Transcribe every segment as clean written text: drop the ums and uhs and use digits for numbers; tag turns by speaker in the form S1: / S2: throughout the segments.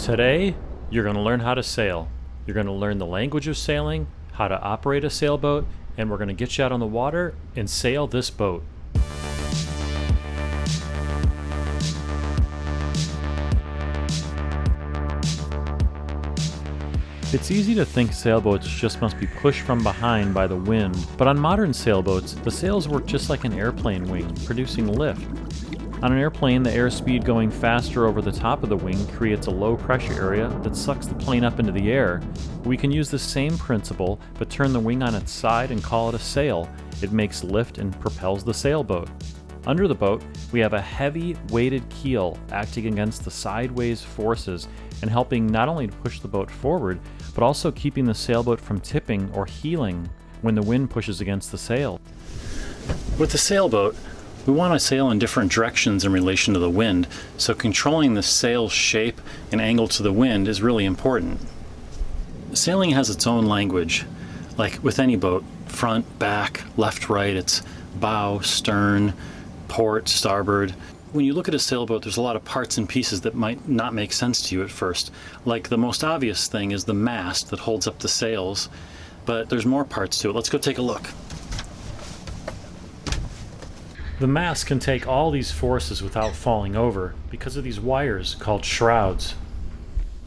S1: Today, you're going to learn how to sail. You're going to learn the language of sailing, how to operate a sailboat, and we're going to get you out on the water and sail this boat. It's easy to think sailboats just must be pushed from behind by the wind, but on modern sailboats, the sails work just like an airplane wing, producing lift. On an airplane, the airspeed going faster over the top of the wing creates a low pressure area that sucks the plane up into the air. We can use the same principle, but turn the wing on its side and call it a sail. It makes lift and propels the sailboat. Under the boat, we have a heavy, weighted keel acting against the sideways forces and helping not only to push the boat forward, but also keeping the sailboat from tipping or heeling when the wind pushes against the sail. With the sailboat, we want to sail in different directions in relation to the wind, so controlling the sail's shape and angle to the wind is really important. Sailing has its own language. Like with any boat, front, back, left, right, it's bow, stern, port, starboard. When you look at a sailboat, there's a lot of parts and pieces that might not make sense to you at first. Like the most obvious thing is the mast that holds up the sails, but there's more parts to it. Let's go take a look. The mast can take all these forces without falling over because of these wires called shrouds.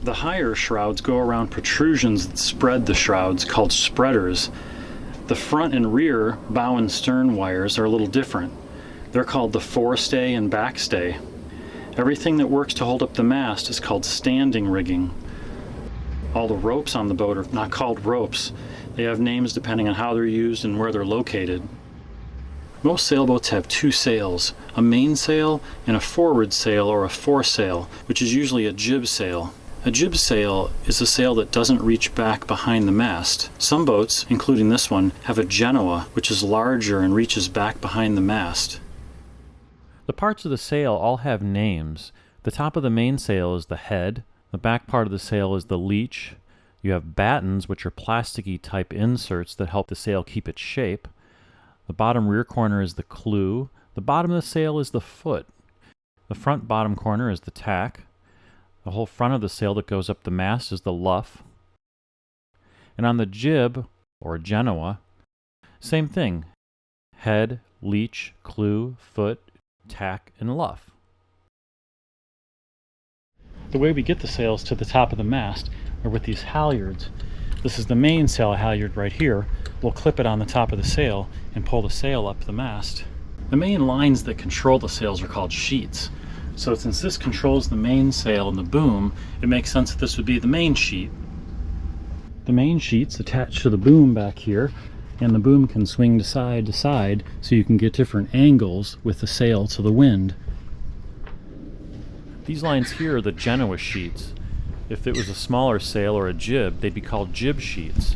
S1: The higher shrouds go around protrusions that spread the shrouds called spreaders. The front and rear bow and stern wires are a little different. They're called the forestay and backstay. Everything that works to hold up the mast is called standing rigging. All the ropes on the boat are not called ropes. They have names depending on how they're used and where they're located. Most sailboats have two sails, a mainsail and a forward sail or a foresail, which is usually a jib sail. A jib sail is a sail that doesn't reach back behind the mast. Some boats, including this one, have a genoa, which is larger and reaches back behind the mast. The parts of the sail all have names. The top of the mainsail is the head, the back part of the sail is the leech. You have battens, which are plasticky type inserts that help the sail keep its shape. The bottom rear corner is the clew. The bottom of the sail is the foot. The front bottom corner is the tack. The whole front of the sail that goes up the mast is the luff. And on the jib, or genoa, same thing. Head, leech, clew, foot, tack, and luff. The way we get the sails to the top of the mast are with these halyards. This is the mainsail halyard right here. We'll clip it on the top of the sail and pull the sail up the mast. The main lines that control the sails are called sheets. So since this controls the mainsail and the boom, it makes sense that this would be the main sheet. The main sheet's attached to the boom back here, and the boom can swing to side so you can get different angles with the sail to the wind. These lines here are the genoa sheets. If it was a smaller sail or a jib, they'd be called jib sheets.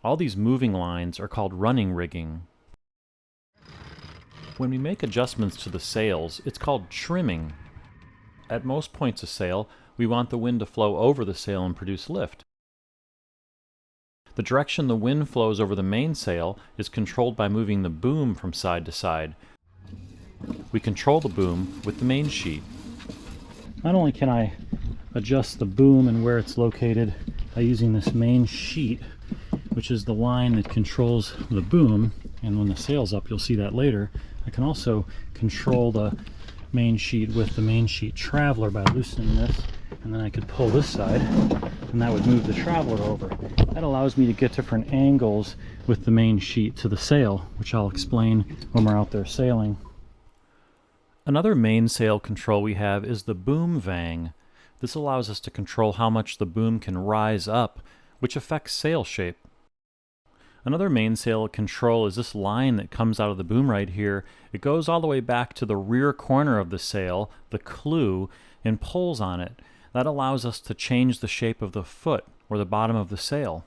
S1: All these moving lines are called running rigging. When we make adjustments to the sails, it's called trimming. At most points of sail, we want the wind to flow over the sail and produce lift. The direction the wind flows over the mainsail is controlled by moving the boom from side to side. We control the boom with the main sheet. Not only can I adjust the boom and where it's located by using this main sheet, which is the line that controls the boom, and when the sail's up, you'll see that later, I can also control the main sheet with the main sheet traveler by loosening this, and then I could pull this side, and that would move the traveler over. That allows me to get different angles with the main sheet to the sail, which I'll explain when we're out there sailing. Another mainsail control we have is the boom vang. This allows us to control how much the boom can rise up, which affects sail shape. Another mainsail control is this line that comes out of the boom right here. It goes all the way back to the rear corner of the sail, the clew, and pulls on it. That allows us to change the shape of the foot or the bottom of the sail.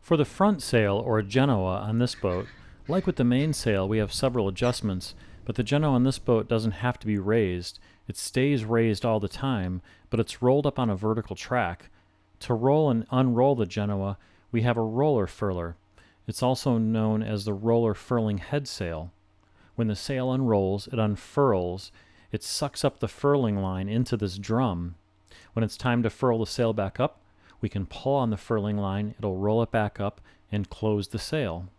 S1: For the front sail or genoa on this boat, like with the mainsail, we have several adjustments, but the genoa on this boat doesn't have to be raised. It stays raised all the time, but it's rolled up on a vertical track. To roll and unroll the genoa, we have a roller furler. It's also known as the roller furling head sail. When the sail unrolls, it unfurls. It sucks up the furling line into this drum. When it's time to furl the sail back up, we can pull on the furling line, it'll roll it back up and close the sail.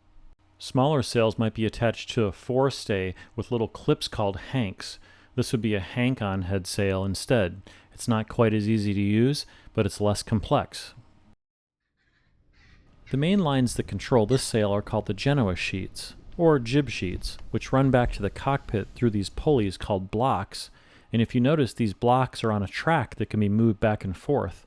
S1: Smaller sails might be attached to a forestay with little clips called hanks. This would be a hank-on head sail instead. It's not quite as easy to use, but it's less complex. The main lines that control this sail are called the Genoa sheets, or jib sheets, which run back to the cockpit through these pulleys called blocks, and if you notice, these blocks are on a track that can be moved back and forth.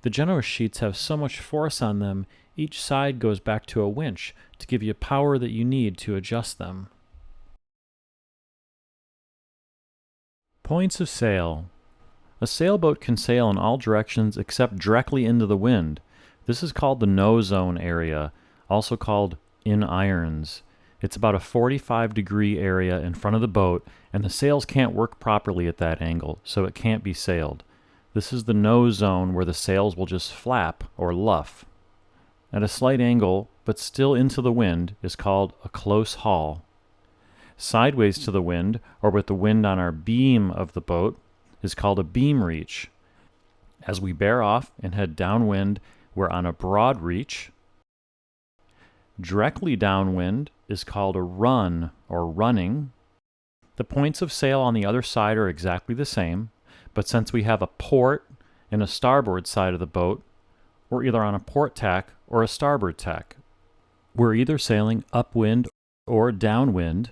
S1: The Genoa sheets have so much force on them, each side goes back to a winch to give you power that you need to adjust them. Points of sail. A sailboat can sail in all directions except directly into the wind. This is called the no zone area, also called in irons. It's about a 45-degree area in front of the boat, and the sails can't work properly at that angle, so it can't be sailed. This is the no zone where the sails will just flap or luff. At a slight angle, but still into the wind, is called a close haul. Sideways to the wind, or with the wind on our beam of the boat, is called a beam reach. As we bear off and head downwind, we're on a broad reach. Directly downwind is called a run or running. The points of sail on the other side are exactly the same, but since we have a port and a starboard side of the boat, we're either on a port tack or a starboard tack. We're either sailing upwind or downwind,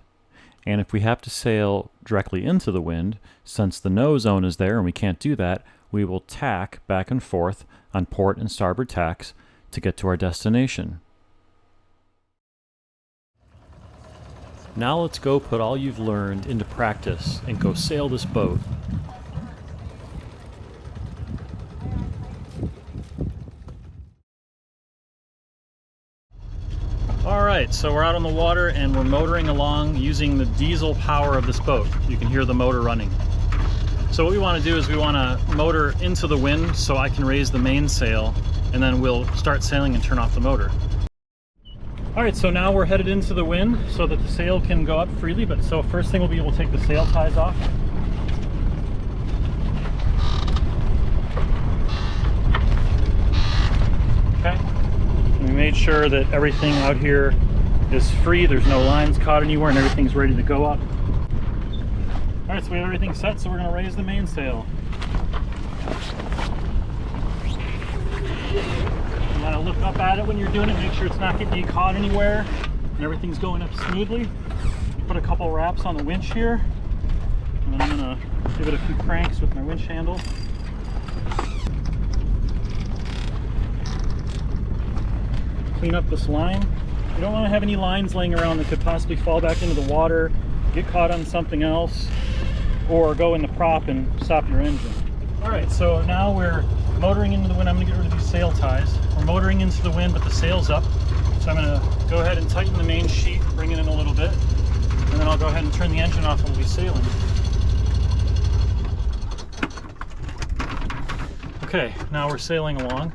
S1: and if we have to sail directly into the wind, since the no zone is there and we can't do that, we will tack back and forth on port and starboard tacks to get to our destination. Now let's go put all you've learned into practice and go sail this boat. Alright, so we're out on the water and we're motoring along using the diesel power of this boat. You can hear the motor running. So what we want to do is we want to motor into the wind so I can raise the mainsail, and then we'll start sailing and turn off the motor. Alright, so now we're headed into the wind so that the sail can go up freely, but so first thing we'll be able to take the sail ties off. Okay. We made sure that everything out here is free, there's no lines caught anywhere, and everything's ready to go up. Alright, so we have everything set, so we're going to raise the mainsail. You want to look up at it when you're doing it, make sure it's not getting you caught anywhere, and everything's going up smoothly. Put a couple wraps on the winch here, and then I'm going to give it a few cranks with my winch handle. Clean up this line. You don't want to have any lines laying around that could possibly fall back into the water, get caught on something else, or go in the prop and stop your engine. Alright, so now we're motoring into the wind. I'm going to get rid of these sail ties. We're motoring into the wind, but the sail's up. So I'm going to go ahead and tighten the main sheet, bring it in a little bit, and then I'll go ahead and turn the engine off and we'll be sailing. Okay, now we're sailing along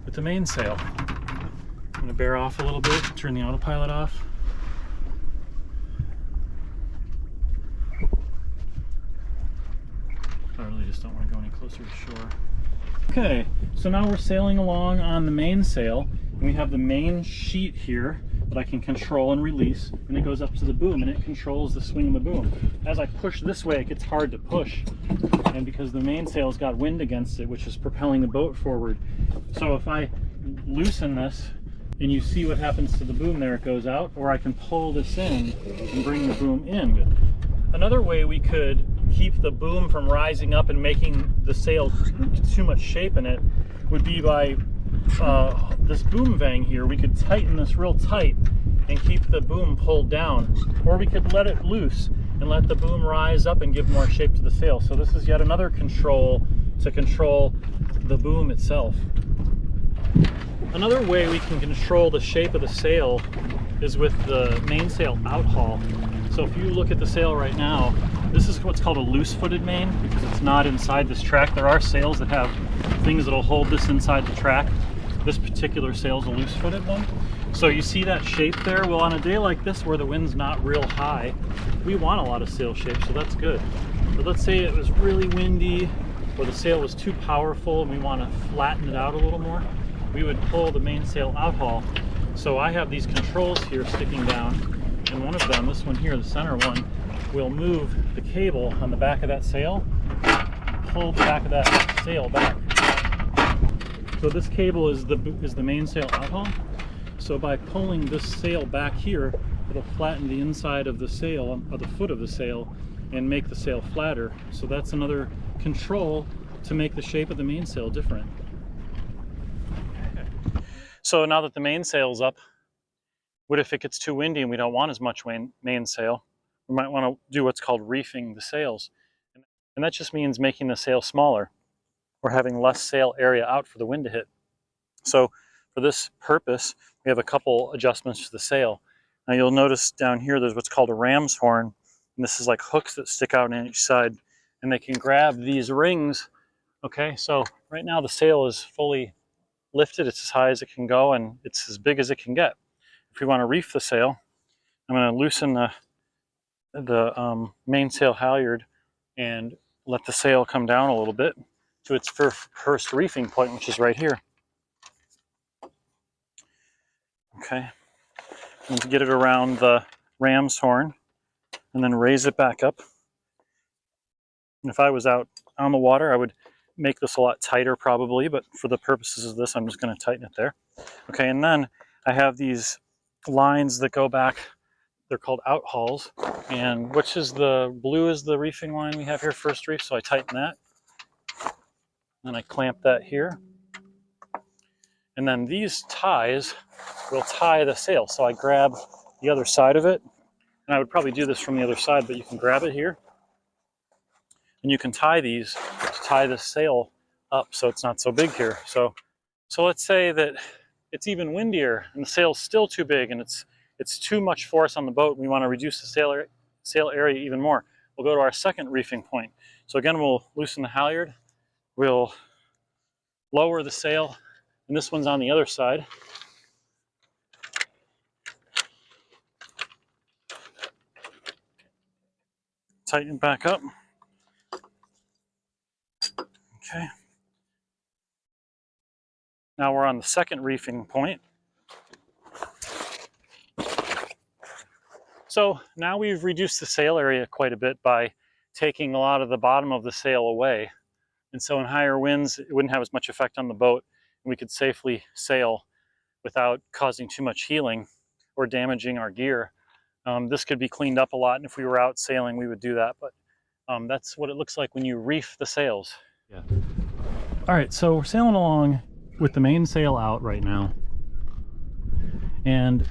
S1: with the mainsail. I'm going to bear off a little bit, turn the autopilot off. I really just don't want to go any closer to shore. Okay, so now we're sailing along on the mainsail, and we have the main sheet here that I can control and release, and it goes up to the boom, and it controls the swing of the boom. As I push this way, it gets hard to push, and because the mainsail's got wind against it, which is propelling the boat forward. So if I loosen this, and you see what happens to the boom there, it goes out, or I can pull this in and bring the boom in. Another way we could keep the boom from rising up and making the sail too much shape in it would be by this boom vang here. We could tighten this real tight and keep the boom pulled down, or we could let it loose and let the boom rise up and give more shape to the sail. So this is yet another control to control the boom itself. Another way we can control the shape of the sail is with the mainsail outhaul. So if you look at the sail right now, this is what's called a loose-footed main because it's not inside this track. There are sails that have things that'll hold this inside the track. This particular sail is a loose-footed one. So you see that shape there? Well, on a day like this where the wind's not real high, we want a lot of sail shape, so that's good. But let's say it was really windy or the sail was too powerful and we want to flatten it out a little more, we would pull the mainsail outhaul. So I have these controls here sticking down, and one of them, this one here, the center one, will move the cable on the back of that sail, pull the back of that sail back. So this cable is the mainsail outhaul. So by pulling this sail back here, it'll flatten the inside of the sail, or the foot of the sail, and make the sail flatter. So that's another control to make the shape of the mainsail different. Okay. So now that the mainsail's up, what if it gets too windy and we don't want as much mainsail? We might want to do what's called reefing the sails. And that just means making the sail smaller or having less sail area out for the wind to hit. So for this purpose, we have a couple adjustments to the sail. Now you'll notice down here there's what's called a ram's horn, and this is like hooks that stick out on each side, and they can grab these rings. Okay, so right now the sail is fully lifted, it's as high as it can go, and it's as big as it can get. If we want to reef the sail, I'm going to loosen the mainsail halyard and let the sail come down a little bit to its first reefing point, which is right here. Okay, and to get it around the ram's horn and then raise it back up. And if I was out on the water, I would make this a lot tighter probably, but for the purposes of this, I'm just going to tighten it there. Okay, and then I have these lines that go back. They're called outhauls, and which is the blue is the reefing line we have here, first reef, so I tighten that. And I clamp that here. And then these ties will tie the sail. So I grab the other side of it, and I would probably do this from the other side, but you can grab it here. And you can tie these to tie the sail up so it's not so big here. So let's say that it's even windier and the sail's still too big and it's too much force on the boat. We want to reduce the sail area even more. We'll go to our second reefing point. So again, we'll loosen the halyard. We'll lower the sail, and this one's on the other side. Tighten it back up. Okay. Now we're on the second reefing point. So now we've reduced the sail area quite a bit by taking a lot of the bottom of the sail away. And so in higher winds, it wouldn't have as much effect on the boat, and we could safely sail without causing too much heeling or damaging our gear. This could be cleaned up a lot, and if we were out sailing, we would do that. But that's what it looks like when you reef the sails. Yeah. All right, so we're sailing along with the mainsail out right now, and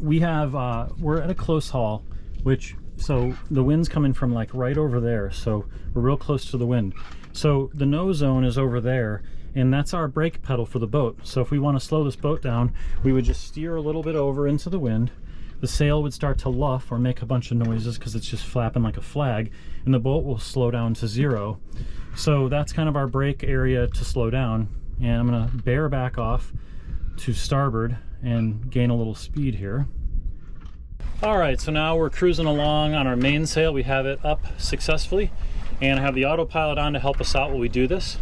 S1: we have we're at a close haul, so the wind's coming from like right over there, so we're real close to the wind. So the no zone is over there, and that's our brake pedal for the boat. So if we want to slow this boat down, we would just steer a little bit over into the wind. The sail would start to luff or make a bunch of noises because it's just flapping like a flag, and the boat will slow down to 0. So that's kind of our brake area to slow down, and I'm going to bear back off to starboard and gain a little speed here. All right, so now we're cruising along on our mainsail. We have it up successfully, and I have the autopilot on to help us out while we do this.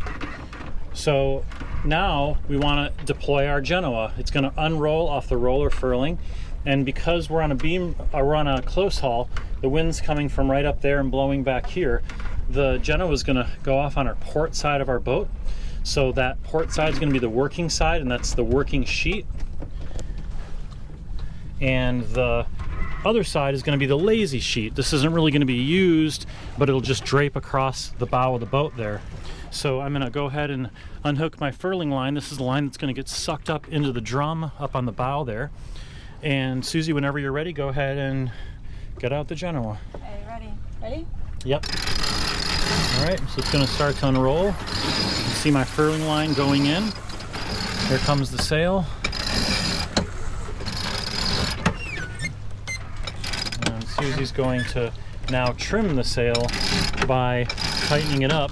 S1: So now we want to deploy our Genoa. It's going to unroll off the roller furling, and because we're on a beam, we're on a close haul, the wind's coming from right up there and blowing back here. The Genoa is going to go off on our port side of our boat. So that port side is going to be the working side, and that's the working sheet. And the other side is going to be the lazy sheet. This isn't really going to be used, but it'll just drape across the bow of the boat there. So I'm going to go ahead and unhook my furling line. This is the line that's going to get sucked up into the drum up on the bow there. And Susie, whenever you're ready, go ahead and get out the Genoa.
S2: Okay, ready? Ready?
S1: Yep. All right, so it's going to start to unroll. You can see my furling line going in. Here comes the sail. And Susie's going to now trim the sail by tightening it up,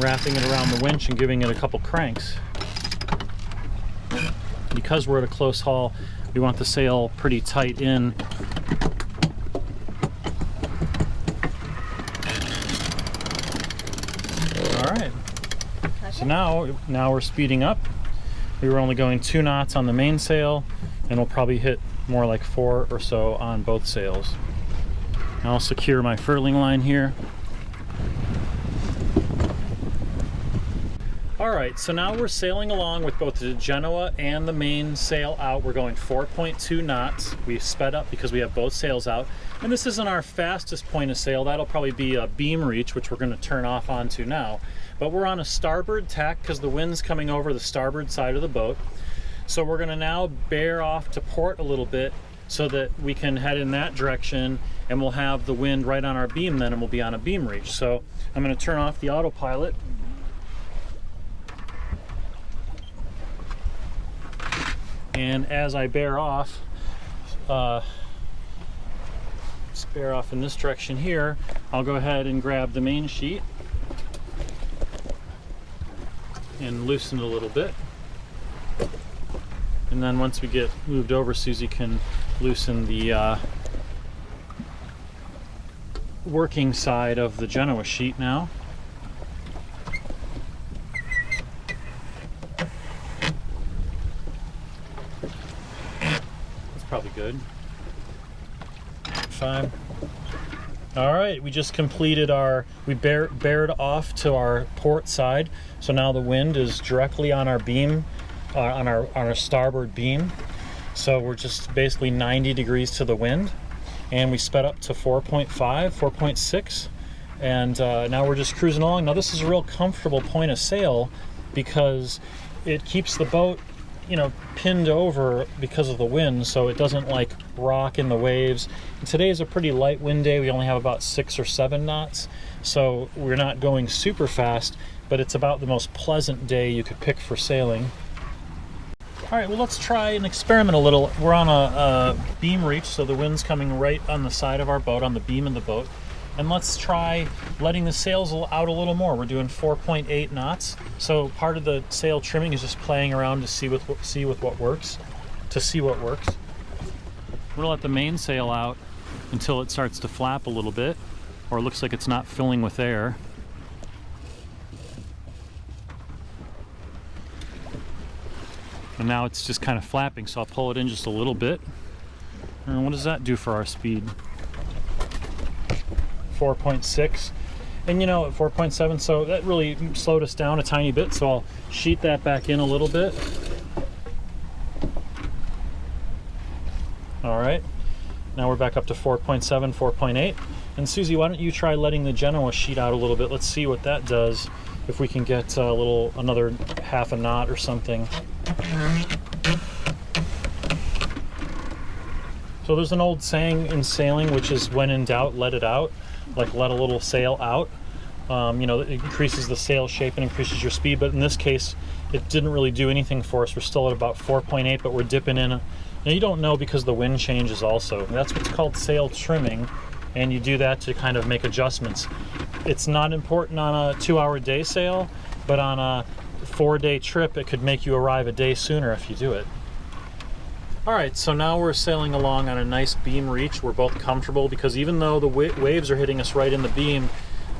S1: wrapping it around the winch and giving it a couple cranks. because we're at a close haul, we want the sail pretty tight in. All right. So now we're speeding up. We were only going 2 knots on the mainsail, and we'll probably hit more like 4 or so on both sails. Now I'll secure my furling line here. Alright, so now we're sailing along with both the Genoa and the mainsail out. We're going 4.2 knots. We sped up because we have both sails out. And this isn't our fastest point of sail. That'll probably be a beam reach, which we're going to turn off onto now. But we're on a starboard tack because the wind's coming over the starboard side of the boat. So we're going to now bear off to port a little bit so that we can head in that direction, and we'll have the wind right on our beam then, and we'll be on a beam reach. So I'm going to turn off the autopilot. And as I bear off, just bear off in this direction here, I'll go ahead and grab the main sheet and loosen it a little bit. And then once we get moved over, Susie can loosen the working side of the Genoa sheet now. That's probably good. Fine. All right, we just completed we bared off to our port side, so now the wind is directly on our beam, on our starboard beam. So we're just basically 90 degrees to the wind, and we sped up to 4.5, 4.6, and now we're just cruising along. Now this is a real comfortable point of sail because it keeps the boat, you know, pinned over because of the wind, so it doesn't like rock in the waves. And today is a pretty light wind day. We only have about 6 or 7 knots, so we're not going super fast, but it's about the most pleasant day you could pick for sailing. All right, well, let's try and experiment a little. We're on a beam reach, so the wind's coming right on the side of our boat, on the beam of the boat. And let's try letting the sails out a little more. We're doing 4.8 knots. So part of the sail trimming is just playing around to see what works. I'm gonna let the mainsail out until it starts to flap a little bit, or it looks like it's not filling with air. And now it's just kind of flapping, so I'll pull it in just a little bit. And what does that do for our speed? 4.6. And you know, at 4.7, so that really slowed us down a tiny bit, so I'll sheet that back in a little bit. All right, now we're back up to 4.7, 4.8. And Susie, why don't you try letting the Genoa sheet out a little bit? Let's see what that does, if we can get another half a knot or something. So there's an old saying in sailing, which is when in doubt, let it out. Like, let a little sail out. You know, it increases the sail shape and increases your speed, but in this case, it didn't really do anything for us. We're still at about 4.8, but we're dipping in. Now, you don't know because the wind changes also. That's what's called sail trimming, and you do that to kind of make adjustments. It's not important on a 2-hour day sail, but on a 4-day trip, it could make you arrive a day sooner if you do it. All right, so now we're sailing along on a nice beam reach. We're both comfortable because even though the waves are hitting us right in the beam,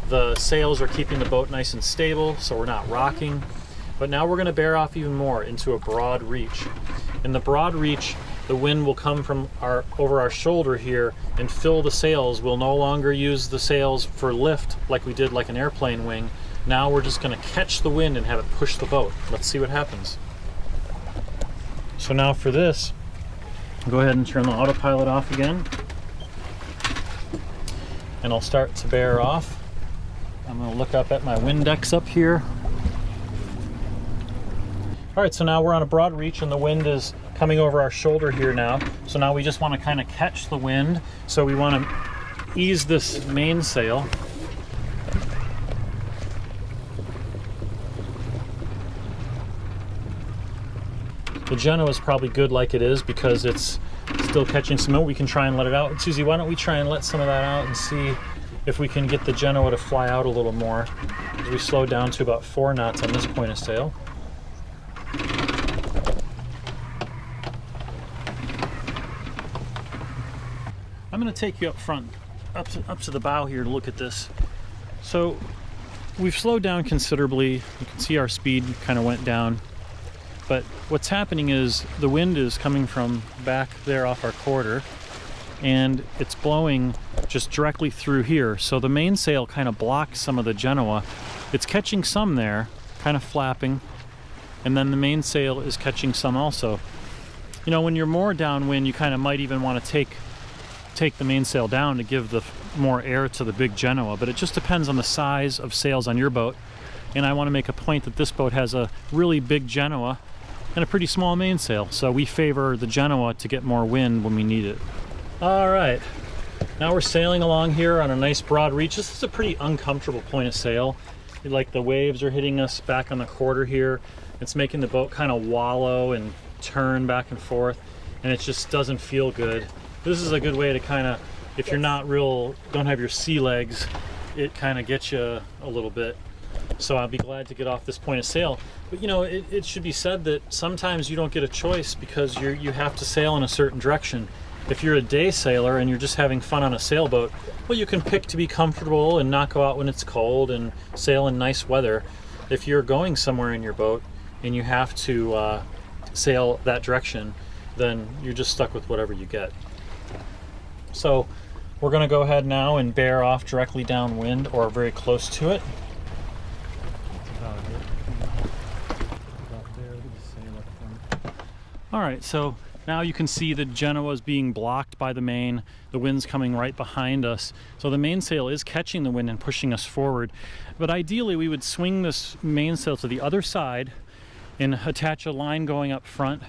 S1: the sails are keeping the boat nice and stable, so we're not rocking. But now we're going to bear off even more into a broad reach. In the broad reach, the wind will come from over our shoulder here and fill the sails. We'll no longer use the sails for lift like we did like an airplane wing. Now we're just going to catch the wind and have it push the boat. Let's see what happens. So now for this, go ahead and turn the autopilot off again. And I'll start to bear off. I'm going to look up at my Windex up here. All right, so now we're on a broad reach and the wind is coming over our shoulder here now. So now we just want to kind of catch the wind. So we want to ease this mainsail. The Genoa is probably good like it is because it's still catching some wind. We can try and let it out. Susie, why don't we try and let some of that out and see if we can get the Genoa to fly out a little more. As we slow down to about 4 knots on this point of sail. I'm going to take you up front, up to the bow here to look at this. So we've slowed down considerably. You can see our speed kind of went down. But what's happening is the wind is coming from back there off our quarter, and it's blowing just directly through here. So the mainsail kind of blocks some of the Genoa. It's catching some there, kind of flapping, and then the mainsail is catching some also. You know, when you're more downwind, you kind of might even want to take the mainsail down to give the more air to the big Genoa, but it just depends on the size of sails on your boat. And I want to make a point that this boat has a really big Genoa and a pretty small mainsail, so we favor the Genoa to get more wind when we need it. All right, now we're sailing along here on a nice broad reach. This is a pretty uncomfortable point of sail. Like the waves are hitting us back on the quarter here. It's making the boat kind of wallow and turn back and forth, and it just doesn't feel good. This is a good way to kind of, if you're not don't have your sea legs, it kind of gets you a little bit. So I'll be glad to get off this point of sail. But you know, it should be said that sometimes you don't get a choice because you have to sail in a certain direction. If you're a day sailor and you're just having fun on a sailboat, well, you can pick to be comfortable and not go out when it's cold and sail in nice weather. If you're going somewhere in your boat and you have to sail that direction, then you're just stuck with whatever you get. So we're going to go ahead now and bear off directly downwind or very close to it. All right, so now you can see the Genoa is being blocked by the main. The wind's coming right behind us. So the mainsail is catching the wind and pushing us forward. But ideally, we would swing this mainsail to the other side and attach a line going up front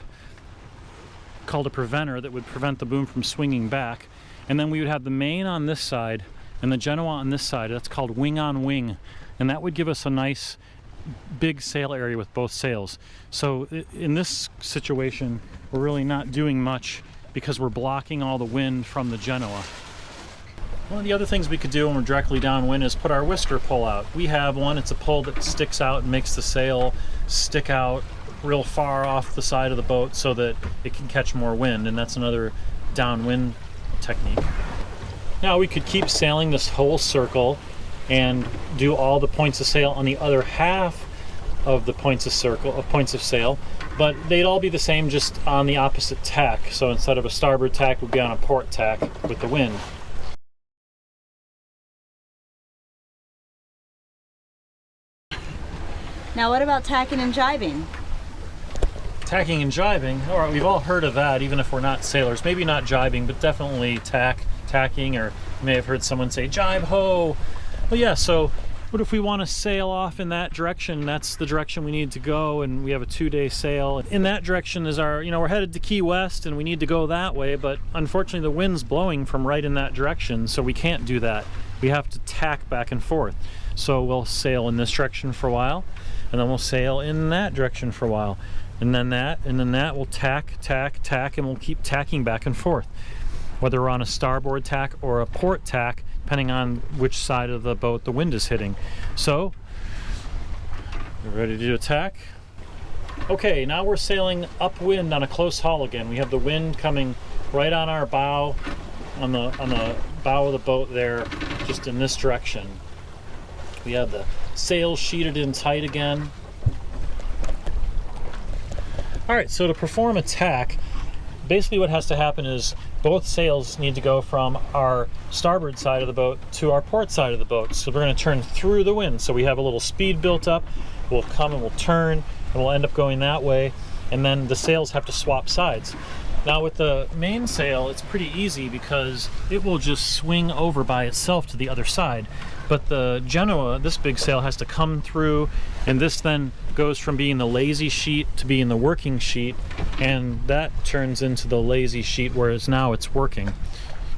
S1: called a preventer that would prevent the boom from swinging back. And then we would have the main on this side and the Genoa on this side. That's called wing on wing. And that would give us a nice big sail area with both sails. So in this situation, we're really not doing much because we're blocking all the wind from the Genoa. One of the other things we could do when we're directly downwind is put our whisker pole out. We have one, it's a pole that sticks out and makes the sail stick out real far off the side of the boat so that it can catch more wind, and that's another downwind technique. Now we could keep sailing this whole circle and do all the points of sail on the other half of the points of sail, but they'd all be the same, just on the opposite tack. So instead of a starboard tack, we'd be on a port tack with the wind.
S2: Now what about tacking and jibing?
S1: Tacking and jibing, all right, we've all heard of that, even if we're not sailors. Maybe not jibing, but definitely tacking, or you may have heard someone say jibe ho. Well, yeah, so what if we want to sail off in that direction? That's the direction we need to go, and we have a 2-day sail. In that direction is our, we're headed to Key West and we need to go that way, but unfortunately the wind's blowing from right in that direction, so we can't do that. We have to tack back and forth. So we'll sail in this direction for a while, and then we'll sail in that direction for a while, and then that, we'll tack, and we'll keep tacking back and forth. Whether we're on a starboard tack or a port tack, depending on which side of the boat the wind is hitting. So, we're ready to do a tack? Okay, now we're sailing upwind on a close haul again. We have the wind coming right on our bow, on the bow of the boat there, just in this direction. We have the sails sheeted in tight again. All right, so to perform a tack, basically what has to happen is both sails need to go from our starboard side of the boat to our port side of the boat. So we're going to turn through the wind. So we have a little speed built up. We'll come and we'll turn, and we'll end up going that way. And then the sails have to swap sides. Now with the mainsail, it's pretty easy because it will just swing over by itself to the other side. But the Genoa, this big sail, has to come through, and this then goes from being the lazy sheet to being the working sheet, and that turns into the lazy sheet, whereas now it's working.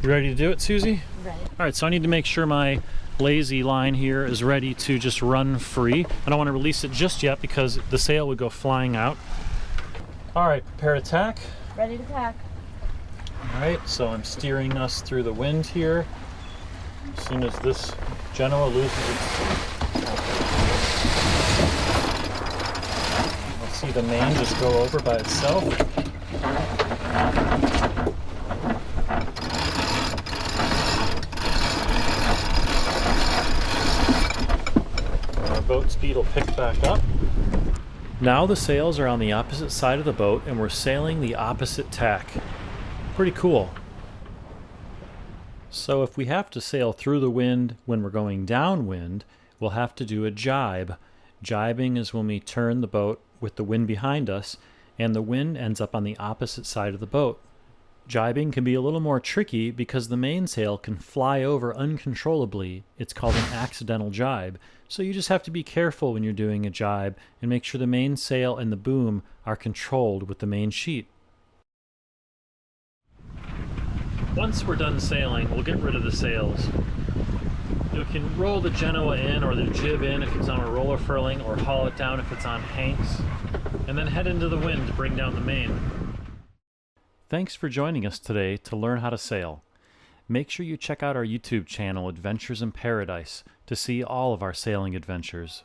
S1: You ready to do it, Susie?
S2: Right.
S1: All right, so I need to make sure my lazy line here is ready to just run free. I don't want to release it just yet because the sail would go flying out. All right, prepare to tack.
S2: Ready to tack.
S1: All right, so I'm steering us through the wind here. As soon as this Genoa loses its... Let's see the main just go over by itself. boat speed will pick back up. Now the sails are on the opposite side of the boat and we're sailing the opposite tack. Pretty cool. So if we have to sail through the wind when we're going downwind, we'll have to do a jibe. Jibing is when we turn the boat with the wind behind us and the wind ends up on the opposite side of the boat. Jibing can be a little more tricky because the mainsail can fly over uncontrollably. It's called an accidental jibe. So you just have to be careful when you're doing a jibe and make sure the mainsail and the boom are controlled with the main sheet. Once we're done sailing, we'll get rid of the sails. You can roll the Genoa in or the jib in if it's on a roller furling, or haul it down if it's on hanks, and then head into the wind to bring down the main. Thanks for joining us today to learn how to sail. Make sure you check out our YouTube channel, Adventures in Paradise, to see all of our sailing adventures.